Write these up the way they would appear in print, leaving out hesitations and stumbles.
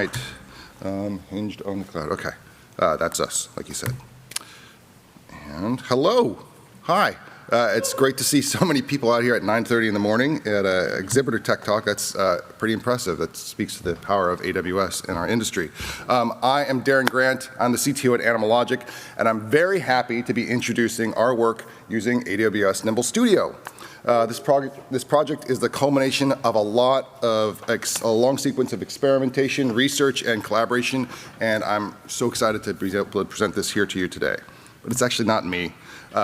right. Hinged on the cloud. Okay. That's us, like you said. And hello. Hi. It's great to see so many people out here at 9:30 in the morning at an exhibitor tech talk. That's pretty impressive. That speaks to the power of AWS in our industry. I am Darren Grant. I'm the CTO at Animalogic, and I'm very happy to be introducing our work using AWS Nimble Studio. This project is the culmination of a long sequence of experimentation, research, and collaboration, and I'm so excited to be able to present this here to you today. But it's actually not me.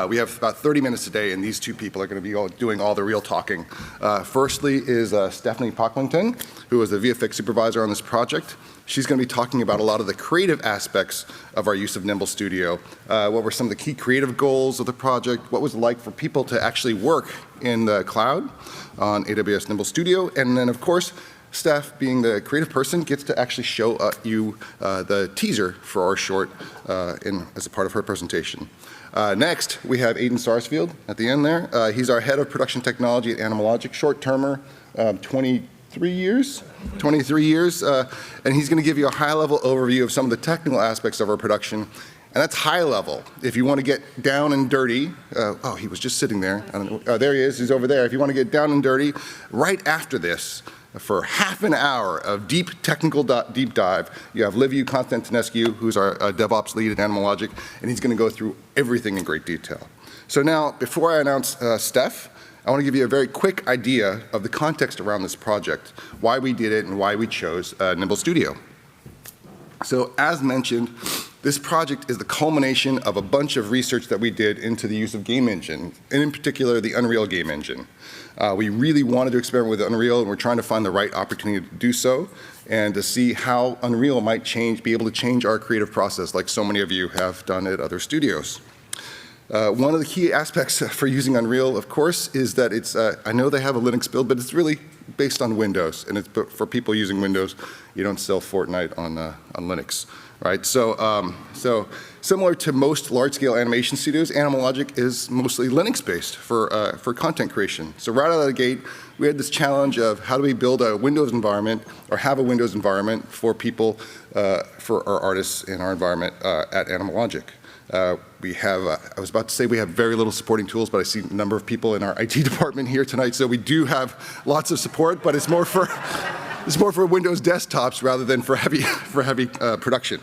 We have about 30 minutes today, and these two people are going to be doing all the real talking. Firstly is Stephanie Pocklington, who is the VFX supervisor on this project. She's going to be talking about a lot of the creative aspects of our use of Nimble Studio. What were some of the key creative goals of the project? What was it like for people to actually work in the cloud on AWS Nimble Studio? And then, of course, Steph, being the creative person, gets to actually show you the teaser for our short as a part of her presentation. Next, we have Aiden Sarsfield at the end there. He's our head of production technology at Animalogic, short-termer, 23 years, and he's going to give you a high-level overview of some of the technical aspects of our production. And that's high level. If you want to get down and dirty, oh, he was just sitting there. I don't know, there he is, he's over there. If you want to get down and dirty, right after this, for half an hour of deep technical deep dive, you have Liviu Constantinescu, who's our DevOps lead at Animalogic, and he's going to go through everything in great detail. So now, before I announce Steph, I want to give you a very quick idea of the context around this project, why we did it, and why we chose Nimble Studio. So as mentioned, this project is the culmination of a bunch of research that we did into the use of game engine, and in particular, the Unreal game engine. We really wanted to experiment with Unreal, and we're trying to find the right opportunity to do so, and to see how Unreal might be able to change our creative process, like so many of you have done at other studios. One of the key aspects for using Unreal, of course, is that it's, I know they have a Linux build, but it's really based on Windows, and it's for people using Windows. You don't sell Fortnite on Linux, right? So similar to most large-scale animation studios, Animalogic is mostly Linux-based for content creation. So right out of the gate, we had this challenge of how do we build a Windows environment or have a Windows environment for people, for our artists in our environment at Animalogic. We have, I was about to say we have very little supporting tools, but I see a number of people in our IT department here tonight, so we do have lots of support, but it's more for Windows desktops rather than for heavy production.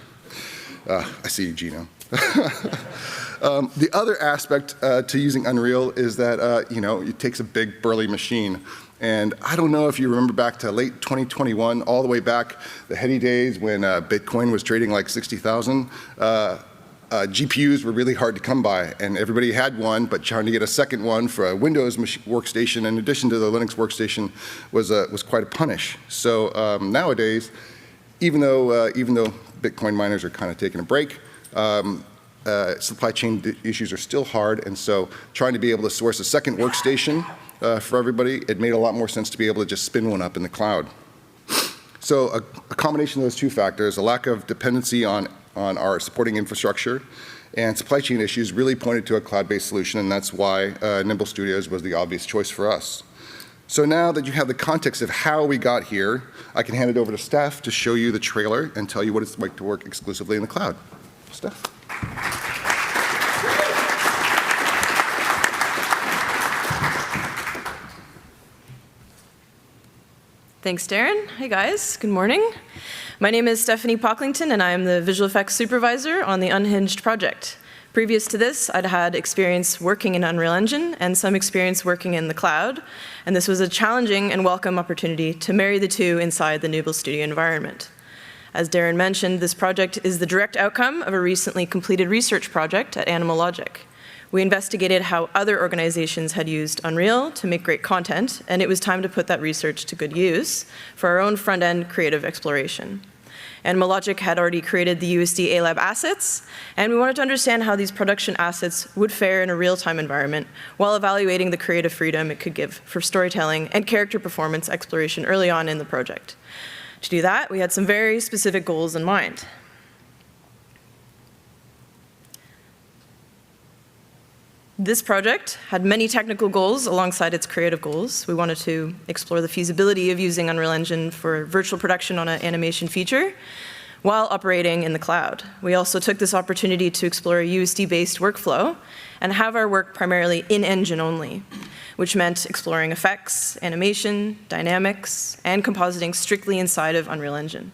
I see you, Gino. The other aspect to using Unreal is that it takes a big burly machine. And I don't know if you remember back to late 2021, all the way back, the heady days when Bitcoin was trading like 60,000. GPUs were really hard to come by, and everybody had one, but trying to get a second one for a Windows workstation in addition to the Linux workstation was quite a punish. So nowadays, even though Bitcoin miners are kind of taking a break, supply chain issues are still hard, and so trying to be able to source a second workstation for everybody, it made a lot more sense to be able to just spin one up in the cloud. So a combination of those two factors, a lack of dependency on our supporting infrastructure, and supply chain issues really pointed to a cloud-based solution, and that's why Nimble Studios was the obvious choice for us. So now that you have the context of how we got here, I can hand it over to Steph to show you the trailer and tell you what it's like to work exclusively in the cloud. Steph. Thanks, Darren. Hey, guys. Good morning. My name is Stephanie Pocklington, and I am the visual effects supervisor on the Unhinged project. Previous to this, I'd had experience working in Unreal Engine and some experience working in the cloud, and this was a challenging and welcome opportunity to marry the two inside the Nimble Studio environment. As Darren mentioned, this project is the direct outcome of a recently completed research project at Animalogic. We investigated how other organizations had used Unreal to make great content, and it was time to put that research to good use for our own front-end creative exploration. Animalogic had already created the USD ALab assets, and we wanted to understand how these production assets would fare in a real-time environment while evaluating the creative freedom it could give for storytelling and character performance exploration early on in the project. To do that, we had some very specific goals in mind. This project had many technical goals alongside its creative goals. We wanted to explore the feasibility of using Unreal Engine for virtual production on an animation feature while operating in the cloud. We also took this opportunity to explore a USD-based workflow and have our work primarily in engine only, which meant exploring effects, animation, dynamics, and compositing strictly inside of Unreal Engine.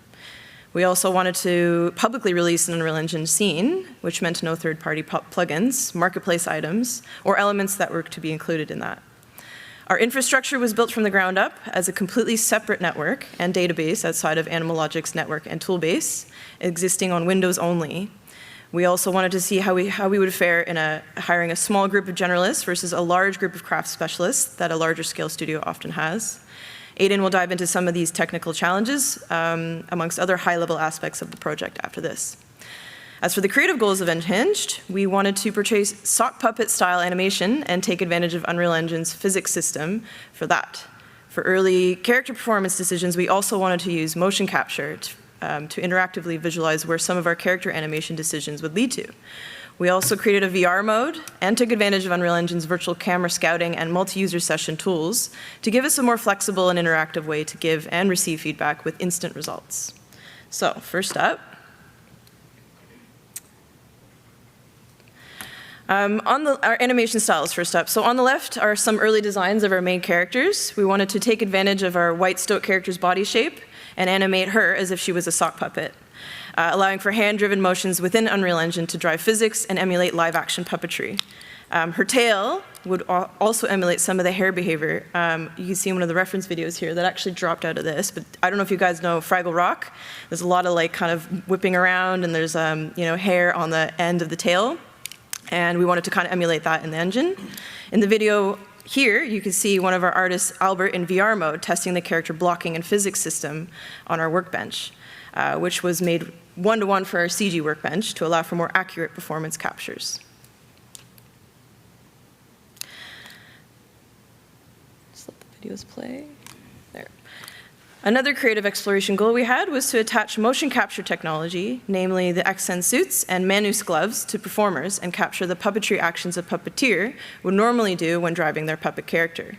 We also wanted to publicly release an Unreal Engine scene, which meant no third-party plugins, marketplace items, or elements that were to be included in that. Our infrastructure was built from the ground up as a completely separate network and database outside of Animal Logic's network and toolbase, existing on Windows only. We also wanted to see how we would fare in hiring a small group of generalists versus a large group of craft specialists that a larger scale studio often has. Aidan will dive into some of these technical challenges, amongst other high-level aspects of the project after this. As for the creative goals of Unhinged, we wanted to portray sock puppet-style animation and take advantage of Unreal Engine's physics system for that. For early character performance decisions, we also wanted to use motion capture to interactively visualize where some of our character animation decisions would lead to. We also created a VR mode and took advantage of Unreal Engine's virtual camera scouting and multi-user session tools to give us a more flexible and interactive way to give and receive feedback with instant results. So, first up, our animation styles first up. So on the left are some early designs of our main characters. We wanted to take advantage of our white stoic character's body shape and animate her as if she was a sock puppet, allowing for hand-driven motions within Unreal Engine to drive physics and emulate live-action puppetry. Her tail would also emulate some of the hair behavior. You can see in one of the reference videos here that actually dropped out of this, but I don't know if you guys know Fraggle Rock. There's a lot of like kind of whipping around, and there's hair on the end of the tail, and we wanted to kind of emulate that in the engine. In the video here, you can see one of our artists, Albert, in VR mode, testing the character blocking and physics system on our workbench, which was made one-to-one for our CG workbench to allow for more accurate performance captures. Just let the videos play. There. Another creative exploration goal we had was to attach motion capture technology, namely the XN suits and Manus gloves, to performers and capture the puppetry actions a puppeteer would normally do when driving their puppet character.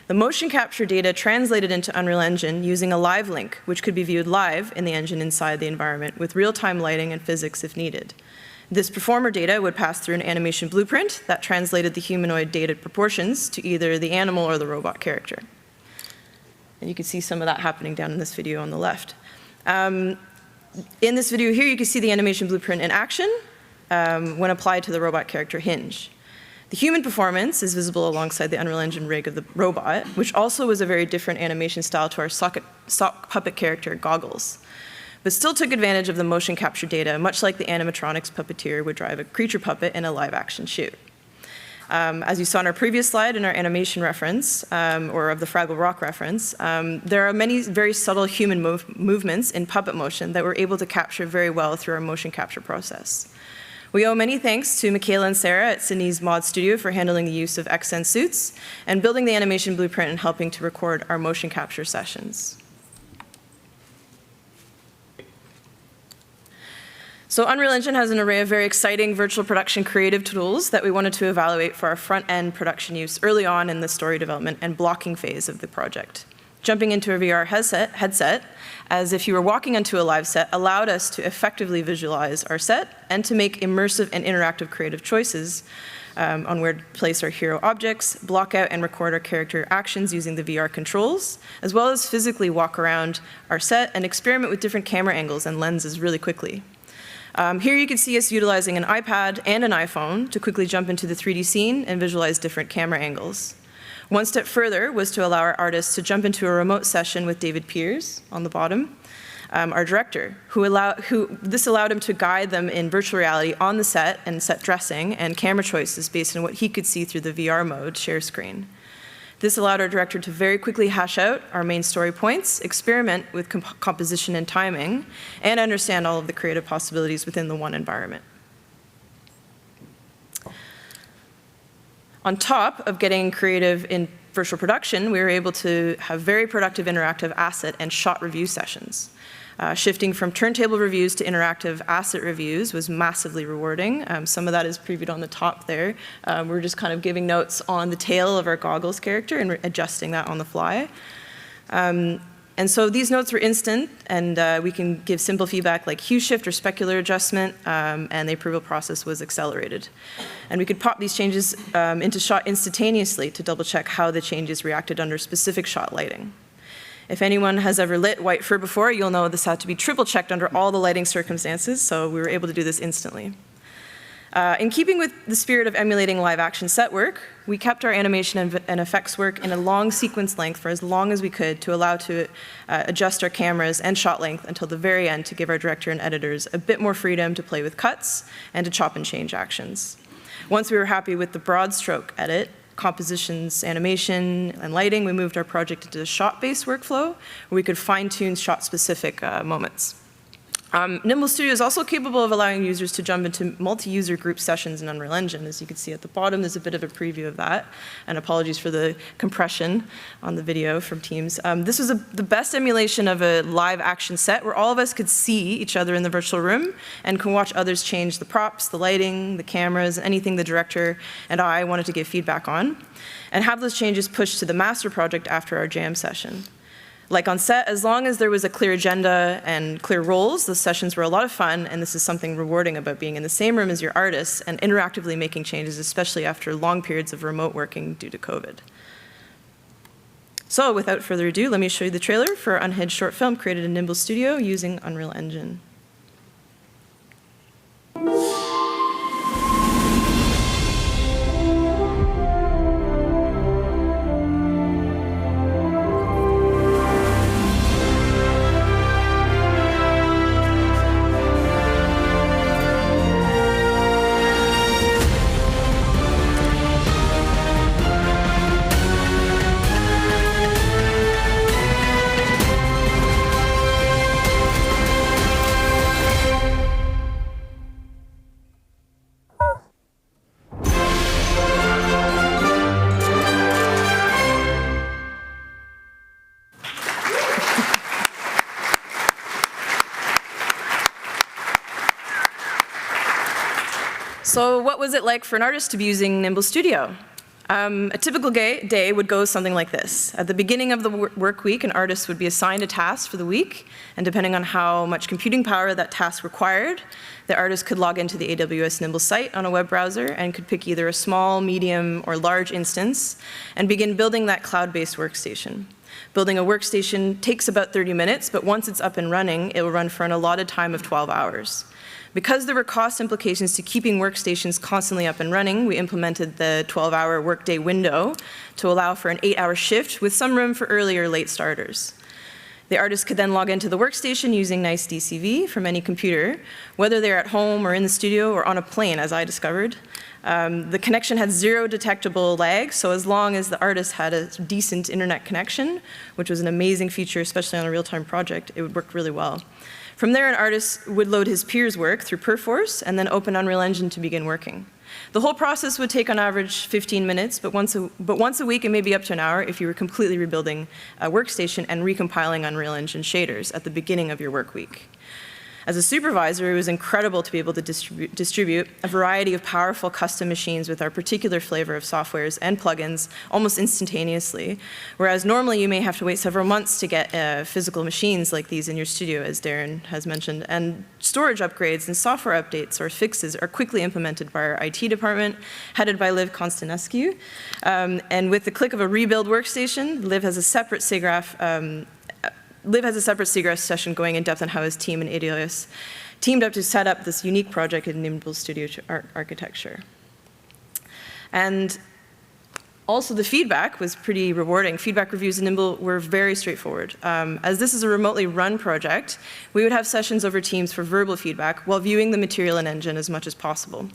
The motion capture data translated into Unreal Engine using a live link, which could be viewed live in the engine inside the environment with real-time lighting and physics if needed. This performer data would pass through an animation blueprint that translated the humanoid data proportions to either the animal or the robot character. And you can see some of that happening down in this video on the left. In this video here, you can see the animation blueprint in action when applied to the robot character Hinge. The human performance is visible alongside the Unreal Engine rig of the robot, which also was a very different animation style to our sock puppet character Goggles, but still took advantage of the motion capture data, much like the animatronics puppeteer would drive a creature puppet in a live-action shoot. As you saw in our previous slide in our animation reference, or of the Fraggle Rock reference, there are many very subtle human movements in puppet motion that we're able to capture very well through our motion capture process. We owe many thanks to Michaela and Sarah at Sydney's Mod Studio for handling the use of XN suits and building the animation blueprint and helping to record our motion capture sessions. So Unreal Engine has an array of very exciting virtual production creative tools that we wanted to evaluate for our front-end production use early on in the story development and blocking phase of the project. Jumping into a VR headset, as if you were walking onto a live set, allowed us to effectively visualize our set and to make immersive and interactive creative choices on where to place our hero objects, block out and record our character actions using the VR controls, as well as physically walk around our set and experiment with different camera angles and lenses really quickly. Here you can see us utilizing an iPad and an iPhone to quickly jump into the 3D scene and visualize different camera angles. One step further was to allow our artists to jump into a remote session with David Peers on the bottom, our director, this allowed him to guide them in virtual reality on the set and set dressing and camera choices based on what he could see through the VR mode share screen. This allowed our director to very quickly hash out our main story points, experiment with composition and timing, and understand all of the creative possibilities within the one environment. On top of getting creative in virtual production, we were able to have very productive interactive asset and shot review sessions. Shifting from turntable reviews to interactive asset reviews was massively rewarding. Some of that is previewed on the top there. We're just kind of giving notes on the tail of our goggles character and adjusting that on the fly. And so these notes were instant, and we can give simple feedback like hue shift or specular adjustment, and the approval process was accelerated. And we could pop these changes into shot instantaneously to double check how the changes reacted under specific shot lighting. If anyone has ever lit white fur before, you'll know this had to be triple checked under all the lighting circumstances, so we were able to do this instantly. In keeping with the spirit of emulating live action set work, we kept our animation and effects work in a long sequence length for as long as we could to allow to adjust our cameras and shot length until the very end to give our director and editors a bit more freedom to play with cuts and to chop and change actions. Once we were happy with the broad stroke edit, compositions, animation, and lighting, we moved our project into a shot-based workflow where we could fine-tune shot-specific moments. Nimble Studio is also capable of allowing users to jump into multi-user group sessions in Unreal Engine. As you can see at the bottom, there's a bit of a preview of that. And apologies for the compression on the video from Teams. This was the best emulation of a live action set where all of us could see each other in the virtual room and can watch others change the props, the lighting, the cameras, anything the director and I wanted to give feedback on, and have those changes pushed to the master project after our jam session. Like on set, as long as there was a clear agenda and clear roles, the sessions were a lot of fun, and this is something rewarding about being in the same room as your artists and interactively making changes, especially after long periods of remote working due to COVID. So without further ado, let me show you the trailer for our Unhinged short film created in Nimble Studio using Unreal Engine. So what was it like for an artist to be using Nimble Studio? A typical day would go something like this. At the beginning of the work week, an artist would be assigned a task for the week, and depending on how much computing power that task required, the artist could log into the AWS Nimble site on a web browser and could pick either a small, medium, or large instance and begin building that cloud-based workstation. Building a workstation takes about 30 minutes, but once it's up and running, it will run for an allotted time of 12 hours. Because there were cost implications to keeping workstations constantly up and running, we implemented the 12-hour workday window to allow for an 8-hour shift with some room for early or late starters. The artist could then log into the workstation using nice DCV from any computer, whether they're at home or in the studio or on a plane, as I discovered. The connection had zero detectable lag, so as long as the artist had a decent internet connection, which was an amazing feature, especially on a real-time project, it would work really well. From there, an artist would load his peers' work through Perforce and then open Unreal Engine to begin working. The whole process would take on average 15 minutes, but once a week, it may be up to an hour if you were completely rebuilding a workstation and recompiling Unreal Engine shaders at the beginning of your work week. As a supervisor, it was incredible to be able to distribute a variety of powerful custom machines with our particular flavor of softwares and plugins almost instantaneously, whereas normally you may have to wait several months to get physical machines like these in your studio, as Darren has mentioned, and storage upgrades and software updates or fixes are quickly implemented by our IT department, headed by Liv Konstanescu. And with the click of a rebuild workstation, Liv has a separate SIGGRAPH session going in depth on how his team and AWS teamed up to set up this unique project in Nimble Studio architecture. And also the feedback was pretty rewarding. Feedback reviews in Nimble were very straightforward. As this is a remotely run project, we would have sessions over Teams for verbal feedback while viewing the material in Engine as much as possible.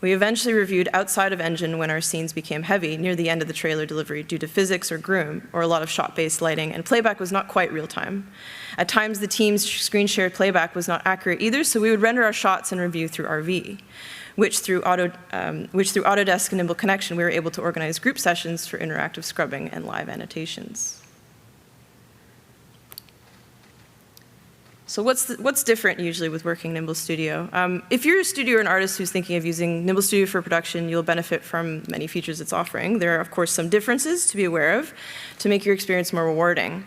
We eventually reviewed outside of Engine when our scenes became heavy near the end of the trailer delivery due to physics or groom or a lot of shot-based lighting, and playback was not quite real-time. At times, the team's screen-shared playback was not accurate either, so we would render our shots and review through RV, which through Autodesk and Nimble Connection, we were able to organize group sessions for interactive scrubbing and live annotations. So what's different usually with working Nimble Studio? If you're a studio or an artist who's thinking of using Nimble Studio for production, you'll benefit from many features it's offering. There are, of course, some differences to be aware of to make your experience more rewarding.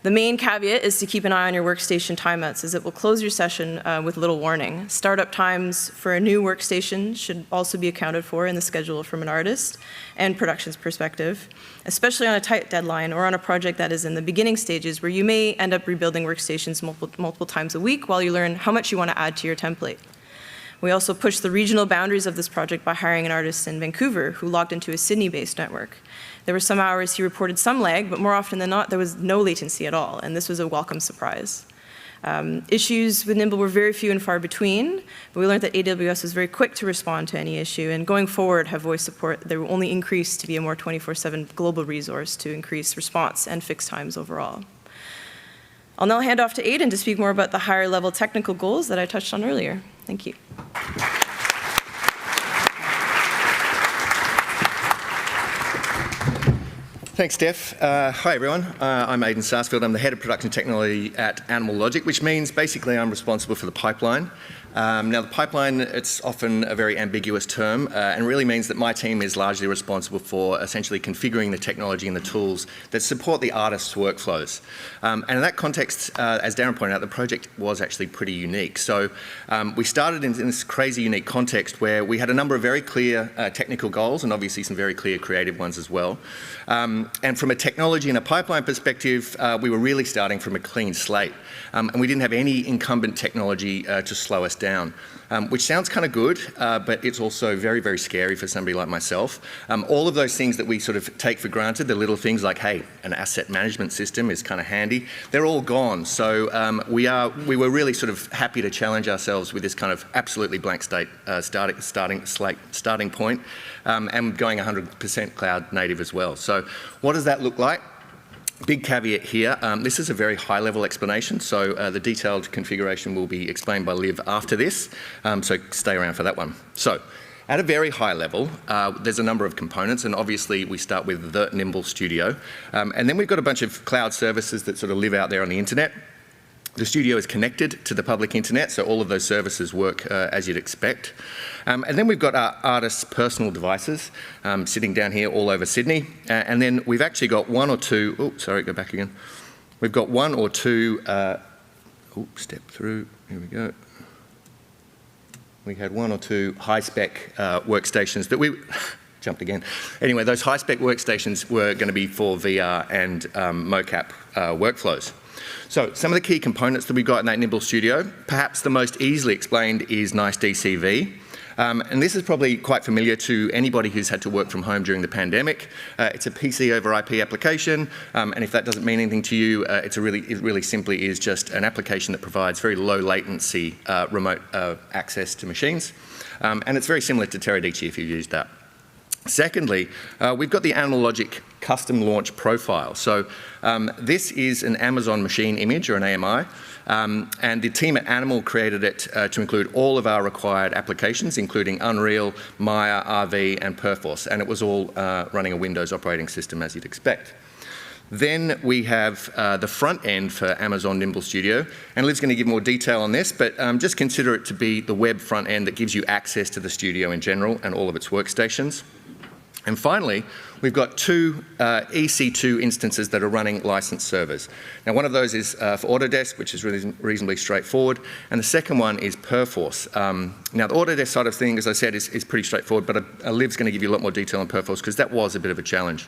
The main caveat is to keep an eye on your workstation timeouts, as it will close your session with little warning. Startup times for a new workstation should also be accounted for in the schedule from an artist and production's perspective, especially on a tight deadline or on a project that is in the beginning stages where you may end up rebuilding workstations multiple times a week while you learn how much you want to add to your template. We also pushed the regional boundaries of this project by hiring an artist in Vancouver who logged into a Sydney-based network. There were some hours he reported some lag, but more often than not, there was no latency at all, and this was a welcome surprise. Issues with Nimble were very few and far between, but we learned that AWS was very quick to respond to any issue, and going forward, have voice support that will only increase to be a more 24/7 global resource to increase response and fix times overall. I'll now hand off to Aidan to speak more about the higher level technical goals that I touched on earlier. Thank you. Thanks, Steph. Hi, everyone. I'm Aidan Sarsfield. I'm the head of production technology at Animal Logic, which means basically I'm responsible for the pipeline. Now, the pipeline, it's often a very ambiguous term and really means that my team is largely responsible for essentially configuring the technology and the tools that support the artist's workflows. And in that context, as Darren pointed out, the project was actually pretty unique. So we started in this crazy unique context where we had a number of very clear technical goals and obviously some very clear creative ones as well. And from a technology and a pipeline perspective, we were really starting from a clean slate. And we didn't have any incumbent technology to slow us down, which sounds kind of good, but it's also very, very scary for somebody like myself. All of those things that we sort of take for granted, the little things like, hey, an asset management system is kind of handy, they're all gone. So we were really sort of happy to challenge ourselves with this kind of absolutely blank state starting point, and going 100% cloud native as well. So what does that look like? Big caveat here, this is a very high-level explanation, so the detailed configuration will be explained by Liv after this, so stay around for that one. So, at a very high level, there's a number of components, and obviously we start with the Nimble Studio, and then we've got a bunch of cloud services that sort of live out there on the internet. The studio is connected to the public internet, so all of those services work as you'd expect. And then we've got our artists' personal devices sitting down here all over Sydney. And then we've actually got one or two, go back again. We've got one or two, step through, here we go. We had one or two high-spec workstations that we, jumped again. Anyway, those high-spec workstations were going to be for VR and mocap workflows. So some of the key components that we've got in that Nimble Studio, perhaps the most easily explained is nice DCV. And this is probably quite familiar to anybody who's had to work from home during the pandemic. It's a PC over IP application, and if that doesn't mean anything to you, it really simply is just an application that provides very low latency remote access to machines. And it's very similar to Teradici if you've used that. Secondly, we've got the Animal Logic custom launch profile. So this is an Amazon machine image, or an AMI, and the team at Animal created it to include all of our required applications, including Unreal, Maya, RV, and Perforce, and it was all running a Windows operating system, as you'd expect. Then we have the front end for Amazon Nimble Studio, and Liv's going to give more detail on this, but just consider it to be the web front end that gives you access to the studio in general and all of its workstations. And finally, we've got two EC2 instances that are running licensed servers. Now, one of those is for Autodesk, which is really reasonably straightforward, and the second one is Perforce. Now, the Autodesk side of things, as I said, is pretty straightforward, but Liv's going to give you a lot more detail on Perforce because that was a bit of a challenge.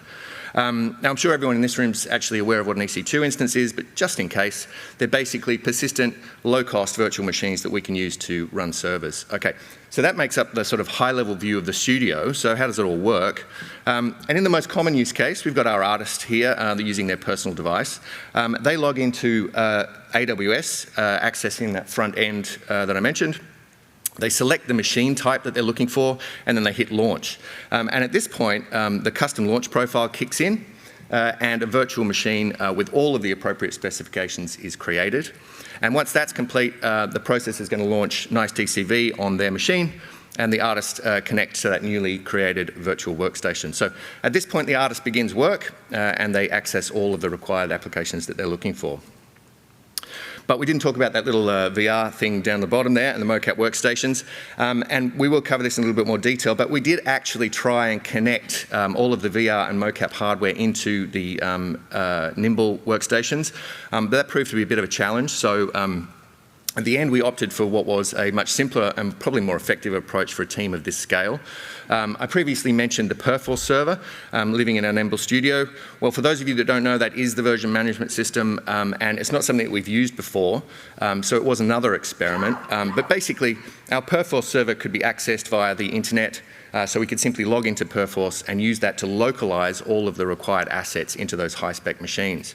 Now, I'm sure everyone in this room is actually aware of what an EC2 instance is, but just in case, they're basically persistent, low-cost virtual machines that we can use to run servers. Okay, so that makes up the sort of high-level view of the studio. So how does it all work? And in the most common use case, we've got our artist here, they're using their personal device. They log into AWS, accessing that front end that I mentioned. They select the machine type that they're looking for, and then they hit launch. And at this point, the custom launch profile kicks in, and a virtual machine with all of the appropriate specifications is created. And once that's complete, the process is going to launch nice DCV on their machine, and the artist connects to that newly created virtual workstation. So at this point, the artist begins work, and they access all of the required applications that they're looking for. But we didn't talk about that little VR thing down the bottom there and the mocap workstations. And we will cover this in a little bit more detail, but we did actually try and connect all of the VR and mocap hardware into the Nimble workstations. But that proved to be a bit of a challenge. So at the end, we opted for what was a much simpler and probably more effective approach for a team of this scale. I previously mentioned the Perforce server living in our Nimble Studio. Well, for those of you that don't know, that is the version management system, and it's not something that we've used before, so it was another experiment. But basically, our Perforce server could be accessed via the internet, so we could simply log into Perforce and use that to localize all of the required assets into those high-spec machines.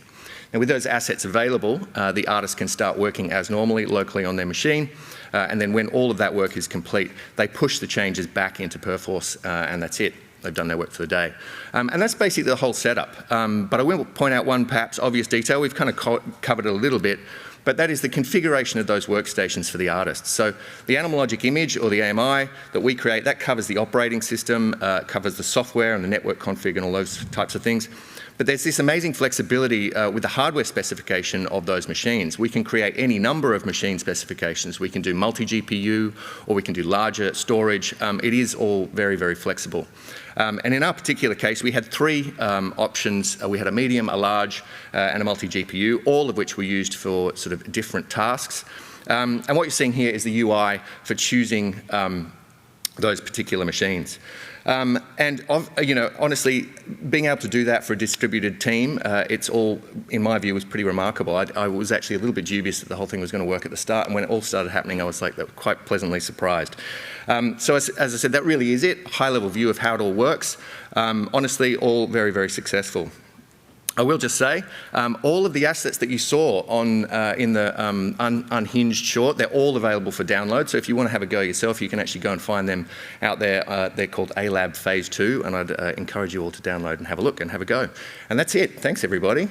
Now, with those assets available, the artist can start working as normally locally on their machine, and then when all of that work is complete, they push the changes back into Perforce, and that's it. They've done their work for the day. And that's basically the whole setup. But I will point out one perhaps obvious detail. We've kind of covered it a little bit, but that is the configuration of those workstations for the artists. So the Animal Logic image, or the AMI, that we create, that covers the operating system, covers the software and the network config and all those types of things. But there's this amazing flexibility with the hardware specification of those machines. We can create any number of machine specifications. We can do multi-GPU, or we can do larger storage. It is all very, very flexible. And in our particular case, we had three options. We had a medium, a large, and a multi-GPU, all of which were used for sort of different tasks. And what you're seeing here is the UI for choosing those particular machines. And honestly, being able to do that for a distributed team, it's all, in my view, was pretty remarkable. I was actually a little bit dubious that the whole thing was going to work at the start, and when it all started happening, I was like quite pleasantly surprised. So as I said, that really is it, high-level view of how it all works. Honestly, all very, very successful. I will just say, all of the assets that you saw on in the Unhinged short, they're all available for download. So if you want to have a go yourself, you can actually go and find them out there. They're called A-Lab Phase 2, and I'd encourage you all to download and have a look and have a go. And that's it. Thanks, everybody.